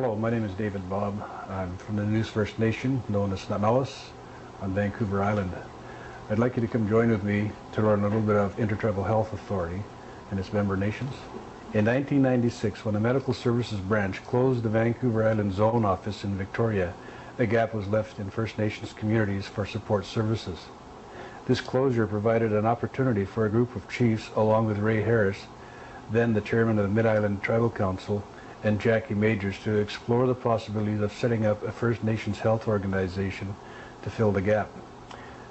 Hello, my name is David Bob. I'm from the News First Nation, known as Nanalis, on Vancouver Island. I'd like you to come join with me to learn a little bit of Intertribal Health Authority and its member nations. In 1996, when the Medical Services Branch closed the Vancouver Island Zone Office in Victoria, a gap was left in First Nations communities for support services. This closure provided an opportunity for a group of chiefs, along with Ray Harris, then the chairman of the Mid-Island Tribal Council, and Jackie Majors, to explore the possibilities of setting up a First Nations health organization to fill the gap.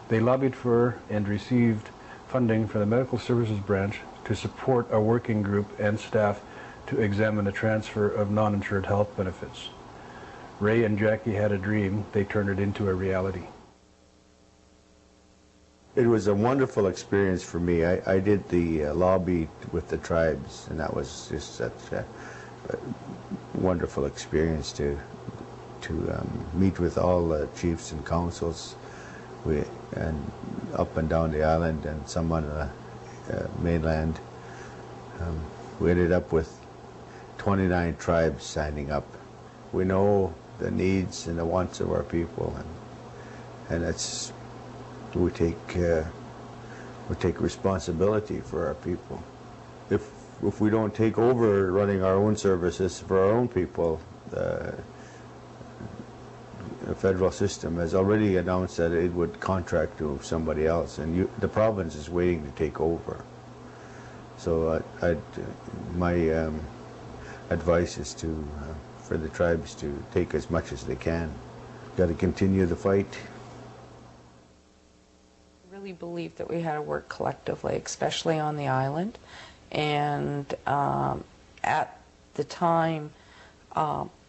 They lobbied for and received funding from the Medical Services Branch to support a working group and staff to examine the transfer of non-insured health benefits. Ray and Jackie had a dream. They turned it into a reality. It was a wonderful experience for me. I did the lobby with the tribes, and that was just such a wonderful experience to meet with all the chiefs and councils, and up and down the island and some on the mainland. We ended up with 29 tribes signing up. We know the needs and the wants of our people, and it's we take responsibility for our people. If we don't take over running our own services for our own people, the federal system has already announced that it would contract to somebody else, and the province is waiting to take over. So my advice is for the tribes to take as much as they can. Got to continue the fight. I really believed that we had to work collectively, especially on the island. And at the time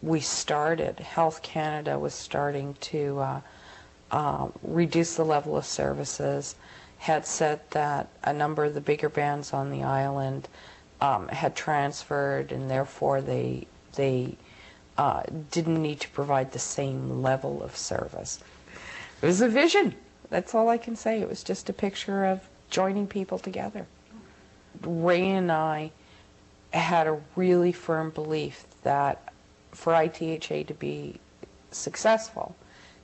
we started, Health Canada was starting to reduce the level of services, had said that a number of the bigger bands on the island had transferred, and therefore they didn't need to provide the same level of service. It was a vision. That's all I can say. It was just a picture of joining people together. Ray and I had a really firm belief that for ITHA to be successful,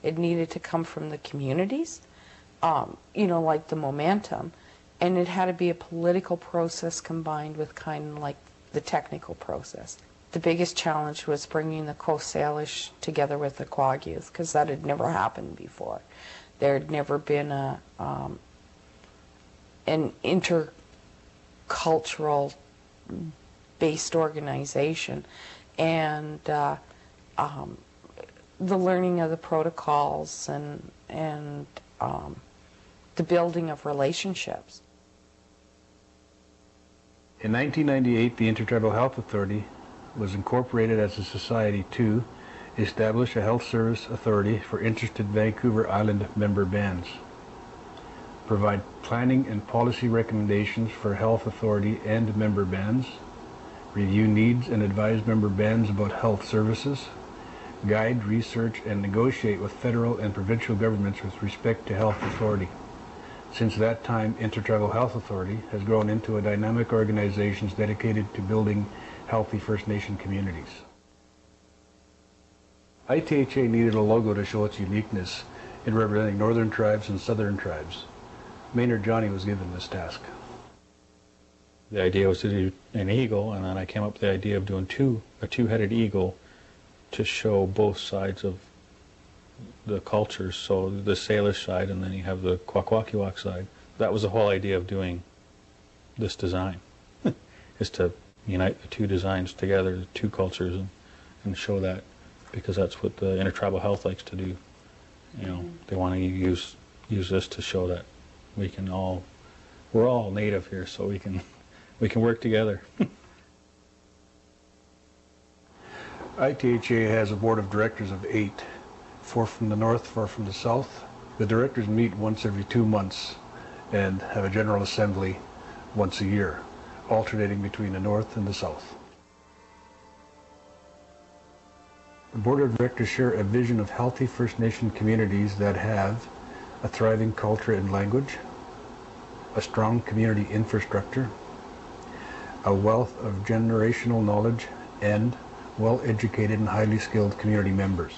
it needed to come from the communities, you know, like the momentum, and it had to be a political process combined with kind of like the technical process. The biggest challenge was bringing the Coast Salish together with the Quag youth, because that had never happened before. There had never been an intercultural based organization, and the learning of the protocols and the building of relationships. In 1998, the Intertribal Health Authority was incorporated as a society to establish a health service authority for interested Vancouver Island member bands, provide planning and policy recommendations for health authority and member bands, review needs and advise member bands about health services, guide, research, and negotiate with federal and provincial governments with respect to health authority. Since that time, Intertribal Health Authority has grown into a dynamic organization dedicated to building healthy First Nation communities. ITHA needed a logo to show its uniqueness in representing northern tribes and southern tribes. Maynard Johnny was given this task. The idea was to do an eagle, and then I came up with the idea of doing a two-headed eagle to show both sides of the cultures, so the Salish side and then you have the Kwakwaka'wakw side. That was the whole idea of doing this design, is to unite the two designs together, the two cultures, and show that, because that's what the Intertribal Health likes to do. You know, they want to use this to show that we're all native here, so we can work together. ITHA has a board of directors of 8, 4 from the north, 4 from the south. The directors meet once every 2 months and have a general assembly once a year, alternating between the north and the south. The board of directors share a vision of healthy First Nation communities that have a thriving culture and language, a strong community infrastructure, a wealth of generational knowledge, and well-educated and highly skilled community members.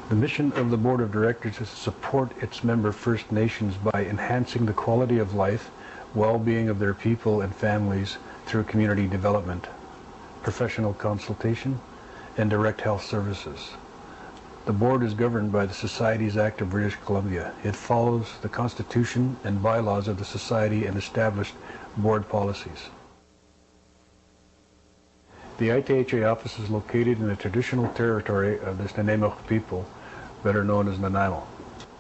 The mission of the Board of Directors is to support its member First Nations by enhancing the quality of life, well-being of their people and families through community development, professional consultation, and direct health services. The Board is governed by the Societies Act of British Columbia. It follows the Constitution and bylaws of the Society and established Board policies. The ITHA office is located in the traditional territory of the Nanaimo people, better known as Nanaimo.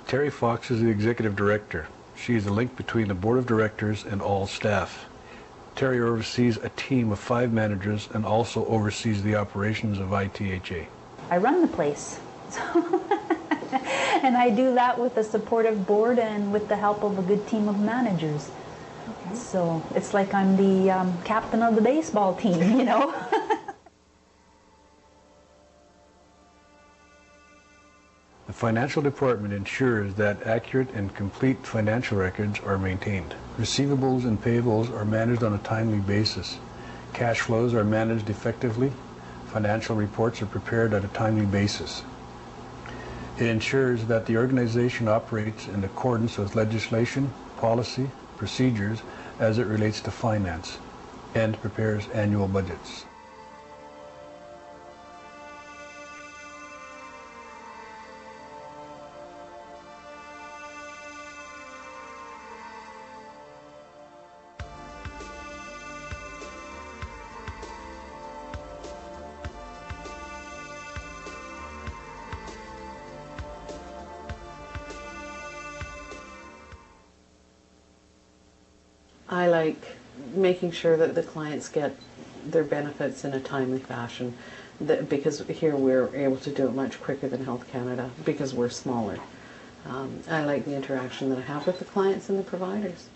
Terry Fox is the Executive Director. She is the link between the Board of Directors and all staff. Terry oversees a team of 5 managers and also oversees the operations of ITHA. I run the place. And I do that with a supportive board and with the help of a good team of managers. Okay. So it's like I'm the captain of the baseball team, you know. The financial department ensures that accurate and complete financial records are maintained. Receivables and payables are managed on a timely basis. Cash flows are managed effectively. Financial reports are prepared at a timely basis. It ensures that the organization operates in accordance with legislation, policy, procedures as it relates to finance, and prepares annual budgets. I like making sure that the clients get their benefits in a timely fashion, because here we're able to do it much quicker than Health Canada because we're smaller. I like the interaction that I have with the clients and the providers.